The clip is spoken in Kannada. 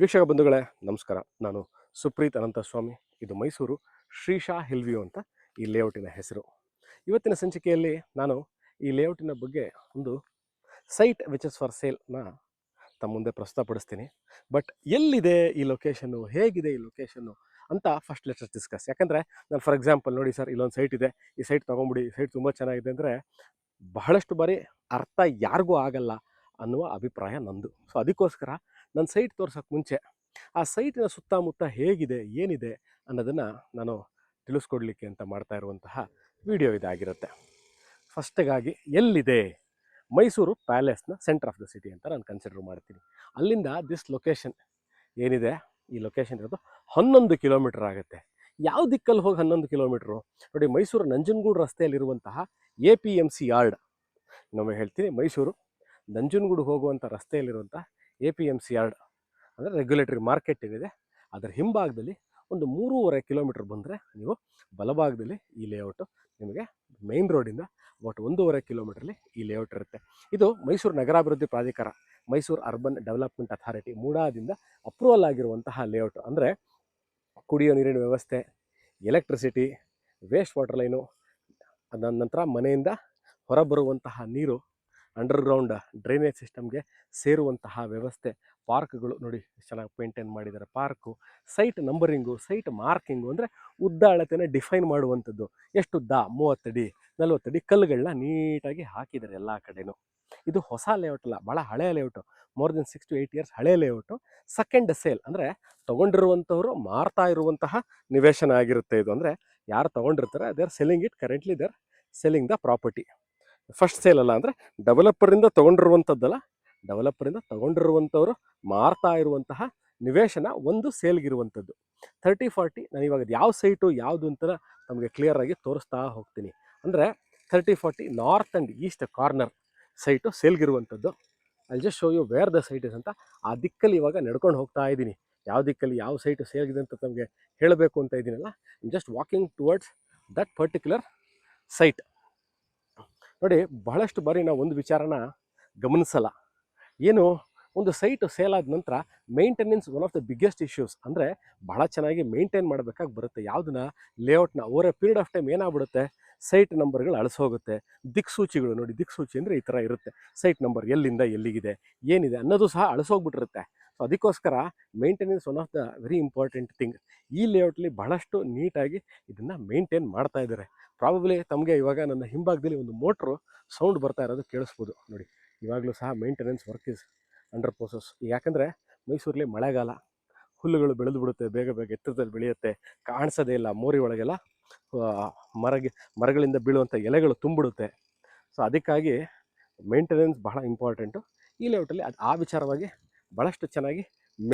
ವೀಕ್ಷಕ ಬಂಧುಗಳೇ ನಮಸ್ಕಾರ. ನಾನು ಸುಪ್ರೀತ್ ಅನಂತಸ್ವಾಮಿ. ಇದು ಮೈಸೂರು ಶ್ರೀಶಾ ಹಿಲ್ವ್ಯೂ ಅಂತ ಈ ಲೇಔಟಿನ ಹೆಸರು. ಇವತ್ತಿನ ಸಂಚಿಕೆಯಲ್ಲಿ ನಾನು ಈ ಲೇಔಟಿನ ಬಗ್ಗೆ ಒಂದು ಸೈಟ್ ವಿಚ್ ಇಸ್ ಫಾರ್ ಸೇಲ್ನ ತಮ್ಮ ಮುಂದೆ ಪ್ರಸ್ತುತಪಡಿಸ್ತೀನಿ. ಬಟ್ ಎಲ್ಲಿದೆ ಈ ಲೊಕೇಶನ್ನು, ಹೇಗಿದೆ ಈ ಲೊಕೇಶನ್ನು ಅಂತ ಫಸ್ಟ್ ಲೆಟ್ಸ್ ಡಿಸ್ಕಸ್. ಯಾಕಂದರೆ ನಾನು ಫಾರ್ ಎಕ್ಸಾಂಪಲ್ ನೋಡಿ ಸರ್, ಇಲ್ಲೊಂದು ಸೈಟ್ ಇದೆ, ಈ ಸೈಟ್ ತೊಗೊಂಬಿಡಿ, ಈ ಸೈಟ್ ತುಂಬ ಚೆನ್ನಾಗಿದೆ ಅಂದರೆ ಬಹಳಷ್ಟು ಬಾರಿ ಅರ್ಥ ಯಾರಿಗೂ ಆಗಲ್ಲ ಅನ್ನುವ ಅಭಿಪ್ರಾಯ ನಂದು. ಸೊ ಅದಕ್ಕೋಸ್ಕರ ನನ್ನ ಸೈಟ್ ತೋರ್ಸೋಕ್ಕೆ ಮುಂಚೆ ಆ ಸೈಟಿನ ಸುತ್ತಮುತ್ತ ಹೇಗಿದೆ, ಏನಿದೆ ಅನ್ನೋದನ್ನು ನಾನು ತಿಳಿಸ್ಕೊಡ್ಲಿಕ್ಕೆ ಅಂತ ಮಾಡ್ತಾ ಇರುವಂತಹ ವಿಡಿಯೋ ಇದಾಗಿರುತ್ತೆ. ಫಸ್ಟಿಗಾಗಿ ಎಲ್ಲಿದೆ, ಮೈಸೂರು ಪ್ಯಾಲೇಸ್ನ ಸೆಂಟರ್ ಆಫ್ ದ ಸಿಟಿ ಅಂತ ನಾನು ಕನ್ಸಿಡರ್ ಮಾಡ್ತೀನಿ. ಅಲ್ಲಿಂದ ದಿಸ್ ಲೊಕೇಶನ್ ಏನಿದೆ, ಈ ಲೊಕೇಶನ್ ಇರೋದು 11 ಕಿಲೋಮೀಟರ್ ಆಗುತ್ತೆ. ಯಾವ ದಿಕ್ಕಲ್ಲಿ ಹೋಗಿ 11 ಕಿಲೋಮೀಟ್ರು ನೋಡಿ, ಮೈಸೂರು ನಂಜನಗೂಡು ರಸ್ತೆಯಲ್ಲಿರುವಂತಹ APMC ಯಾರ್ಡ್, ಇನ್ನೊಮ್ಮೆ ಹೇಳ್ತೀನಿ, ಮೈಸೂರು ನಂಜನಗೂಡು ಹೋಗುವಂಥ ರಸ್ತೆಯಲ್ಲಿರುವಂಥ APMC ಯಾರ್ಡ್ ಅಂದರೆ ರೆಗ್ಯುಲೇಟರಿ ಮಾರ್ಕೆಟ್ ಏನಿದೆ, ಅದರ ಹಿಂಭಾಗದಲ್ಲಿ ಒಂದು 3.5 ಕಿಲೋಮೀಟರ್ ಬಂದರೆ ನೀವು ಬಲಭಾಗದಲ್ಲಿ ಈ ಲೇಔಟು ನಿಮಗೆ ಮೇನ್ ರೋಡಿಂದ ಒಟ್ಟು 1.5 ಕಿಲೋಮೀಟ್ರಲ್ಲಿ ಈ ಲೇಔಟ್ ಇರುತ್ತೆ. ಇದು ಮೈಸೂರು ನಗರಾಭಿವೃದ್ಧಿ ಪ್ರಾಧಿಕಾರ, ಮೈಸೂರು ಅರ್ಬನ್ ಡೆವಲಪ್ಮೆಂಟ್ ಅಥಾರಿಟಿ ಮೂಡಾದಿಂದ ಅಪ್ರೂವಲ್ ಆಗಿರುವಂತಹ ಲೇಔಟು. ಅಂದರೆ ಕುಡಿಯೋ ನೀರಿನ ವ್ಯವಸ್ಥೆ, ಎಲೆಕ್ಟ್ರಿಸಿಟಿ, ವೇಸ್ಟ್ ವಾಟರ್ ಲೈನು, ಅದಾದ ನಂತರ ಮನೆಯಿಂದ ಹೊರಬರುವಂತಹ ನೀರು ಅಂಡರ್ಗ್ರೌಂಡ್ ಡ್ರೈನೇಜ್ ಸಿಸ್ಟಮ್ಗೆ ಸೇರುವಂತಹ ವ್ಯವಸ್ಥೆ, ಪಾರ್ಕ್ಗಳು ನೋಡಿ ಎಷ್ಟು ಚೆನ್ನಾಗಿ ಮೇಂಟೈನ್ ಮಾಡಿದ್ದಾರೆ, ಪಾರ್ಕು, ಸೈಟ್ ನಂಬರಿಂಗು, ಸೈಟ್ ಮಾರ್ಕಿಂಗು, ಅಂದರೆ ಉದ್ದ ಅಳತೆನ ಡಿಫೈನ್ ಮಾಡುವಂಥದ್ದು. ಎಷ್ಟು ಉದ್ದ, 30 ಅಡಿ 40 ಅಡಿ ಕಲ್ಲುಗಳನ್ನ ನೀಟಾಗಿ ಹಾಕಿದ್ದಾರೆ ಎಲ್ಲ ಕಡೆಯೂ. ಇದು ಹೊಸ ಲೇಔಟ್ ಅಲ್ಲ, ಭಾಳ ಹಳೆಯ layout, more than 6 to 8 years ಹಳೆಯ ಲೇಔಟು. ಸೆಕೆಂಡ್ ಸೇಲ್ ಅಂದರೆ ತೊಗೊಂಡಿರುವಂಥವ್ರು ಮಾರ್ತಾ ಇರುವಂತಹ ನಿವೇಶನ ಆಗಿರುತ್ತೆ ಇದು. ಅಂದರೆ ಯಾರು ತೊಗೊಂಡಿರ್ತಾರೆ they are selling it, currently they are selling the property. First sale ಅಲ್ಲ, ಅಂದರೆ ಡೆವಲಪರಿಂದ ತೊಗೊಂಡಿರುವಂಥದ್ದಲ್ಲ, ಡೆವಲಪರಿಂದ ತೊಗೊಂಡಿರುವಂಥವ್ರು ಮಾರ್ತಾ ಇರುವಂತಹ ನಿವೇಶನ ಒಂದು ಸೇಲ್ಗಿರುವಂಥದ್ದು. 30-40 ನಾನು ಇವಾಗ ಯಾವ ಸೈಟು ಯಾವುದು ಅಂತ ನಮಗೆ ಕ್ಲಿಯರಾಗಿ ತೋರಿಸ್ತಾ ಹೋಗ್ತೀನಿ. ಅಂದರೆ 30-40 north and east corner site ಸೇಲ್ಗಿರುವಂಥದ್ದು. I just show you where the site is ಅಂತ. ಆ ದಿಕ್ಕಲ್ಲಿ ಇವಾಗ ನಡ್ಕೊಂಡು ಹೋಗ್ತಾ ಇದ್ದೀನಿ. ಯಾವ ದಿಕ್ಕಲ್ಲಿ ಯಾವ ಸೈಟು ಸೇಲ್ಗಿದೆ ಅಂತ ನಮಗೆ ಹೇಳಬೇಕು ಅಂತ ಇದ್ದೀನಲ್ಲ, just walking towards that particular site. ನೋಡಿ, ಬಹಳಷ್ಟು ಬಾರಿ ನಾವು ಒಂದು ವಿಚಾರನ ಗಮನಿಸಲ್ಲ. ಏನು, ಒಂದು ಸೈಟು ಸೇಲ್ ಆದ ನಂತರ maintenance one of the biggest issues. ಅಂದರೆ ಬಹಳ ಚೆನ್ನಾಗಿ ಮೇಂಟೈನ್ ಮಾಡಬೇಕಾಗಿ ಬರುತ್ತೆ. ಯಾವುದನ್ನ, ಲೇಔಟ್ನ. Over a period of time ಏನಾಗ್ಬಿಡುತ್ತೆ, ಸೈಟ್ ನಂಬರ್ಗಳು ಅಳಿಸೋಗುತ್ತೆ. ದಿಕ್ಸೂಚಿಗಳು ನೋಡಿ, ದಿಕ್ಸೂಚಿ ಅಂದರೆ ಈ ಥರ ಇರುತ್ತೆ. ಸೈಟ್ ನಂಬರ್ ಎಲ್ಲಿಂದ ಎಲ್ಲಿಗಿದೆ, ಏನಿದೆ ಅನ್ನೋದು ಸಹ ಅಳಿಸೋಗ್ಬಿಟ್ಟಿರುತ್ತೆ. ಸೊ ಅದಕ್ಕೋಸ್ಕರ maintenance one of the very important thing. ಈ ಲೇಔಟ್ಲಿ ಬಹಳಷ್ಟು ನೀಟಾಗಿ ಇದನ್ನು ಮೇಂಟೈನ್ ಮಾಡ್ತಾ ಇದ್ದಾರೆ. ಪ್ರಾಬಬ್ಲಿ ತಮಗೆ ಇವಾಗ ನನ್ನ ಹಿಂಭಾಗದಲ್ಲಿ ಒಂದು ಮೋಟ್ರು ಸೌಂಡ್ ಬರ್ತಾ ಇರೋದು ಕೇಳಿಸ್ಬೋದು ನೋಡಿ. ಇವಾಗಲೂ ಸಹ maintenance work is under process. ಯಾಕಂದರೆ ಮೈಸೂರಲ್ಲಿ ಮಳೆಗಾಲ, ಹುಲ್ಲುಗಳು ಬೆಳೆದು ಬಿಡುತ್ತೆ, ಬೇಗ ಬೇಗ ಎತ್ತರದಲ್ಲಿ ಬೆಳೆಯುತ್ತೆ, ಕಾಣಿಸೋದೇ ಇಲ್ಲ. ಮೋರಿ ಒಳಗೆಲ್ಲ ಮರಗಳಿಂದ ಬೀಳುವಂಥ ಎಲೆಗಳು ತುಂಬಿಡುತ್ತೆ. ಸೊ ಅದಕ್ಕಾಗಿ ಮೇಂಟೆನೆನ್ಸ್ ಬಹಳ ಇಂಪಾರ್ಟೆಂಟು ಈ ಲೇಔಟಲ್ಲಿ. ಅದು ಆ ವಿಚಾರವಾಗಿ ಭಾಳಷ್ಟು ಚೆನ್ನಾಗಿ